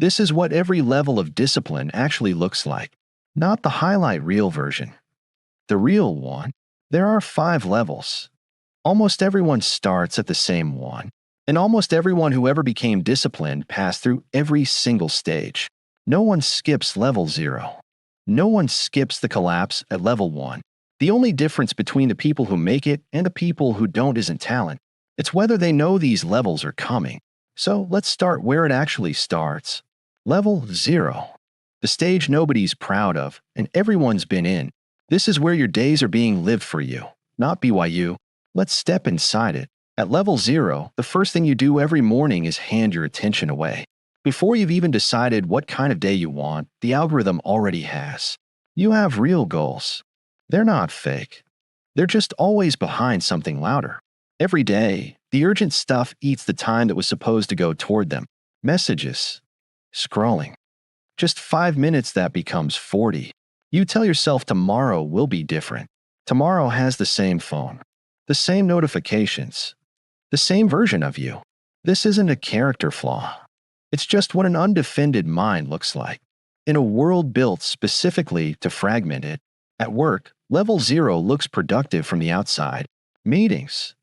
This is what every level of discipline actually looks like, not the highlight reel version. The real one. There are 5 levels. Almost everyone starts at the same one, and almost everyone who ever became disciplined passed through every single stage. No one skips level 0. No one skips the collapse at level 1. The only difference between the people who make it and the people who don't isn't talent. It's whether they know these levels are coming. So let's start where it actually starts. Level 0. The stage nobody's proud of, and everyone's been in. This is where your days are being lived for you, not BYU. Let's step inside it. At level 0, the first thing you do every morning is hand your attention away. Before you've even decided what kind of day you want, the algorithm already has. You have real goals. They're not fake. They're just always behind something louder. Every day, the urgent stuff eats the time that was supposed to go toward them. Messages. Scrolling. Just 5 minutes that becomes 40. You tell yourself tomorrow will be different. Tomorrow has the same phone, the same notifications, the same version of you. This isn't a character flaw. It's just what an undefended mind looks like. In a world built specifically to fragment it, at work, level 0 looks productive from the outside. Meetings,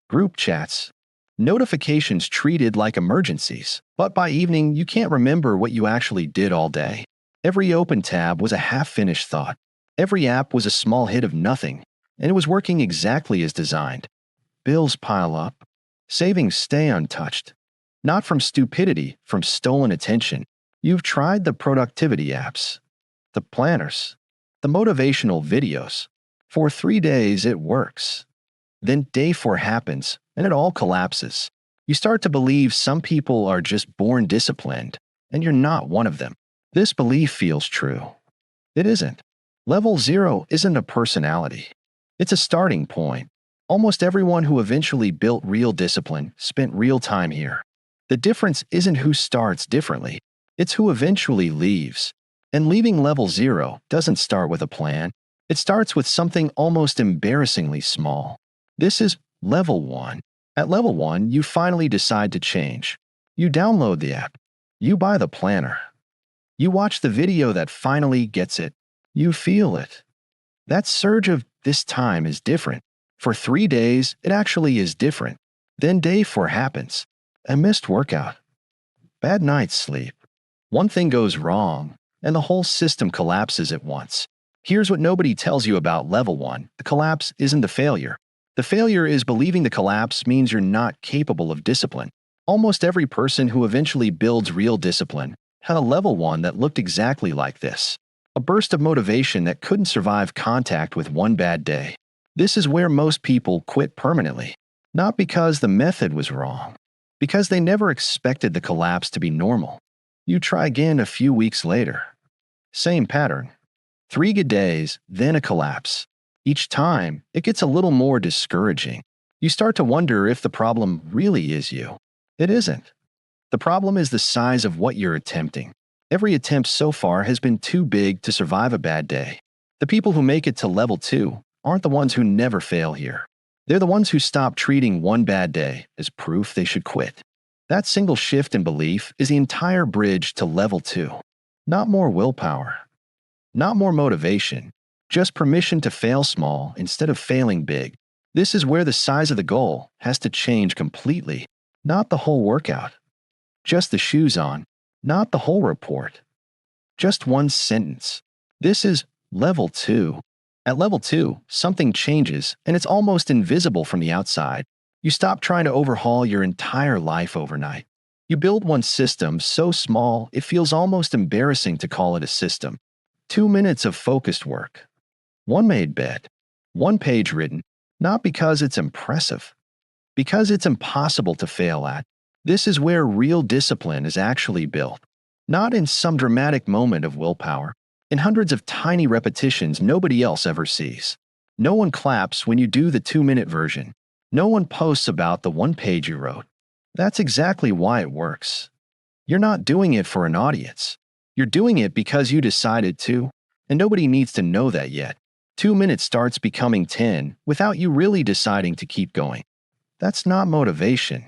group chats, notifications treated like emergencies. But by evening, you can't remember what you actually did all day. Every open tab was a half-finished thought. Every app was a small hit of nothing, and it was working exactly as designed. Bills pile up. Savings stay untouched. Not from stupidity, from stolen attention. You've tried the productivity apps, the planners, the motivational videos. For 3 days, it works. Then day 4 happens, and it all collapses. You start to believe some people are just born disciplined, and you're not one of them. This belief feels true. It isn't. Level 0 isn't a personality. It's a starting point. Almost everyone who eventually built real discipline spent real time here. The difference isn't who starts differently, it's who eventually leaves. And leaving level 0 doesn't start with a plan. It starts with something almost embarrassingly small. This is level 1. At level 1, you finally decide to change. You download the app. You buy the planner. You watch the video that finally gets it. You feel it. That surge of this time is different. For 3 days, it actually is different. Then day 4 happens. A missed workout. Bad night's sleep. One thing goes wrong, and the whole system collapses at once. Here's what nobody tells you about level 1. The collapse isn't the failure. The failure is believing the collapse means you're not capable of discipline. Almost every person who eventually builds real discipline had a level 1 that looked exactly like this. A burst of motivation that couldn't survive contact with one bad day. This is where most people quit permanently. Not because the method was wrong, because they never expected the collapse to be normal. You try again a few weeks later. Same pattern. 3 good days, then a collapse. Each time, it gets a little more discouraging. You start to wonder if the problem really is you. It isn't. The problem is the size of what you're attempting. Every attempt so far has been too big to survive a bad day. The people who make it to level 2 aren't the ones who never fail here. They're the ones who stop treating one bad day as proof they should quit. That single shift in belief is the entire bridge to level 2. Not more willpower. Not more motivation. Just permission to fail small instead of failing big. This is where the size of the goal has to change completely. Not the whole workout. Just the shoes on. Not the whole report. Just one sentence. This is level 2. At level 2, something changes, and it's almost invisible from the outside. You stop trying to overhaul your entire life overnight. You build one system so small it feels almost embarrassing to call it a system. 2 minutes of focused work. One made bed. One page written, not because it's impressive, because it's impossible to fail at. This is where real discipline is actually built. Not in some dramatic moment of willpower, in hundreds of tiny repetitions nobody else ever sees. No one claps when you do the 2-minute version. No one posts about the one page you wrote. That's exactly why it works. You're not doing it for an audience. You're doing it because you decided to, and nobody needs to know that yet. 2 minutes starts becoming 10 without you really deciding to keep going. That's not motivation.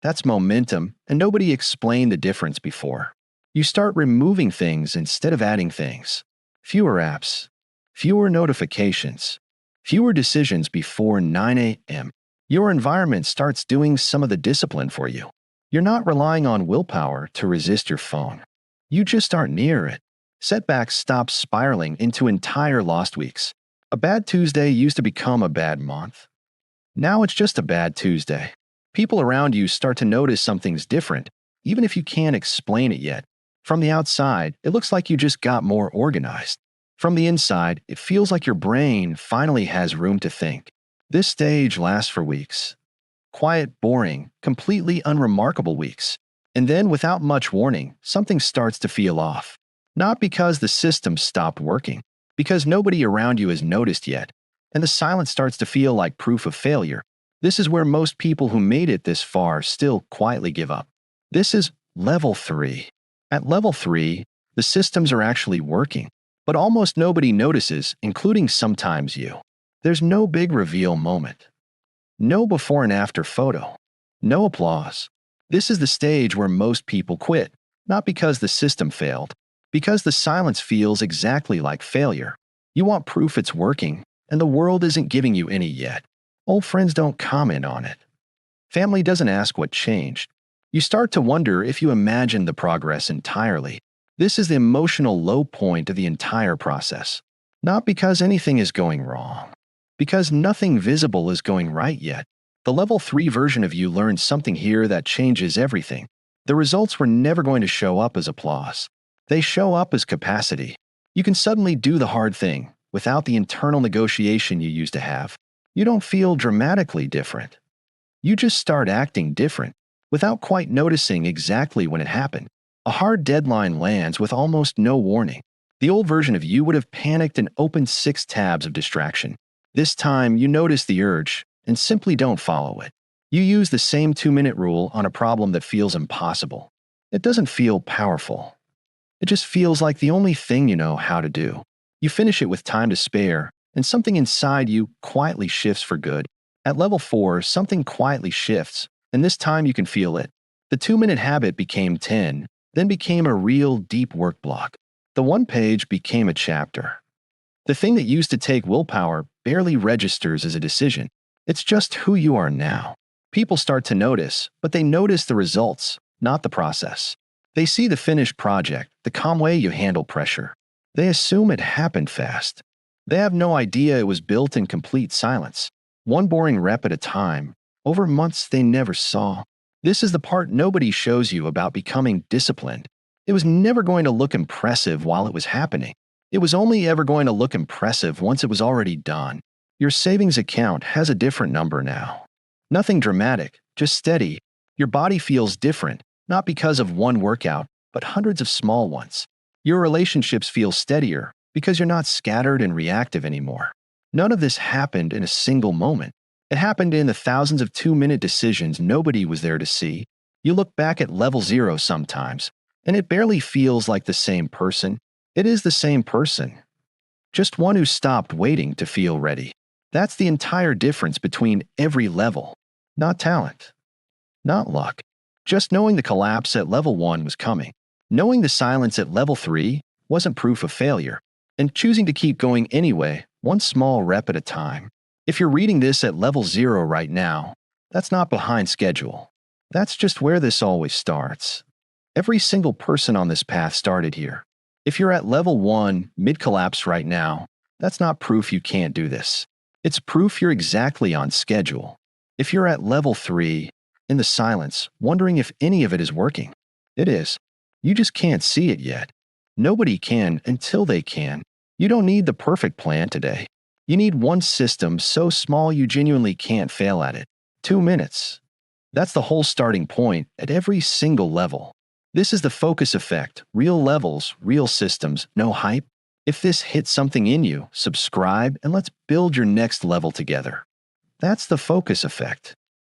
That's momentum, and nobody explained the difference before. You start removing things instead of adding things. Fewer apps, fewer notifications, fewer decisions before 9 a.m. Your environment starts doing some of the discipline for you. You're not relying on willpower to resist your phone. You just aren't near it. Setbacks stop spiraling into entire lost weeks. A bad Tuesday used to become a bad month. Now it's just a bad Tuesday. People around you start to notice something's different, even if you can't explain it yet. From the outside, it looks like you just got more organized. From the inside, it feels like your brain finally has room to think. This stage lasts for weeks. Quiet, boring, completely unremarkable weeks. And then, without much warning, something starts to feel off. Not because the system stopped working, because nobody around you has noticed yet, and the silence starts to feel like proof of failure. This is where most people who made it this far still quietly give up. This is level 3. At level 3, the systems are actually working, but almost nobody notices, including sometimes you. There's no big reveal moment. No before and after photo. No applause. This is the stage where most people quit, not because the system failed, because the silence feels exactly like failure. You want proof it's working, and the world isn't giving you any yet. Old friends don't comment on it. Family doesn't ask what changed. You start to wonder if you imagined the progress entirely. This is the emotional low point of the entire process. Not because anything is going wrong, because nothing visible is going right yet. The level 3 version of you learns something here that changes everything. The results were never going to show up as applause. They show up as capacity. You can suddenly do the hard thing without the internal negotiation you used to have. You don't feel dramatically different. You just start acting different without quite noticing exactly when it happened. A hard deadline lands with almost no warning. The old version of you would have panicked and opened 6 tabs of distraction. This time, you notice the urge and simply don't follow it. You use the same 2-minute rule on a problem that feels impossible. It doesn't feel powerful. It just feels like the only thing you know how to do. You finish it with time to spare, and something inside you quietly shifts for good. At level 4, something quietly shifts, and this time you can feel it. The 2-minute habit became 10, then became a real deep work block. The 1 page became a chapter. The thing that used to take willpower barely registers as a decision. It's just who you are now. People start to notice, but they notice the results, not the process. They see the finished project, the calm way you handle pressure. They assume it happened fast. They have no idea it was built in complete silence. 1 boring rep at a time, over months they never saw. This is the part nobody shows you about becoming disciplined. It was never going to look impressive while it was happening. It was only ever going to look impressive once it was already done. Your savings account has a different number now. Nothing dramatic, just steady. Your body feels different, not because of 1 workout, but hundreds of small ones. Your relationships feel steadier because you're not scattered and reactive anymore. None of this happened in a single moment. It happened in the thousands of 2-minute decisions nobody was there to see. You look back at level 0 sometimes, and it barely feels like the same person. It is the same person, just one who stopped waiting to feel ready. That's the entire difference between every level. Not talent, not luck, just knowing the collapse at level 1 was coming. Knowing the silence at level 3 wasn't proof of failure, and choosing to keep going anyway, 1 small rep at a time. If you're reading this at level 0 right now, that's not behind schedule. That's just where this always starts. Every single person on this path started here. If you're at level 1, mid-collapse right now, that's not proof you can't do this. It's proof you're exactly on schedule. If you're at level 3, in the silence, wondering if any of it is working, it is. You just can't see it yet. Nobody can until they can. You don't need the perfect plan today. You need 1 system so small you genuinely can't fail at it. 2 minutes. That's the whole starting point at every single level. This is the focus effect. Real levels, real systems, no hype. If this hits something in you, subscribe and let's build your next level together. That's the focus effect.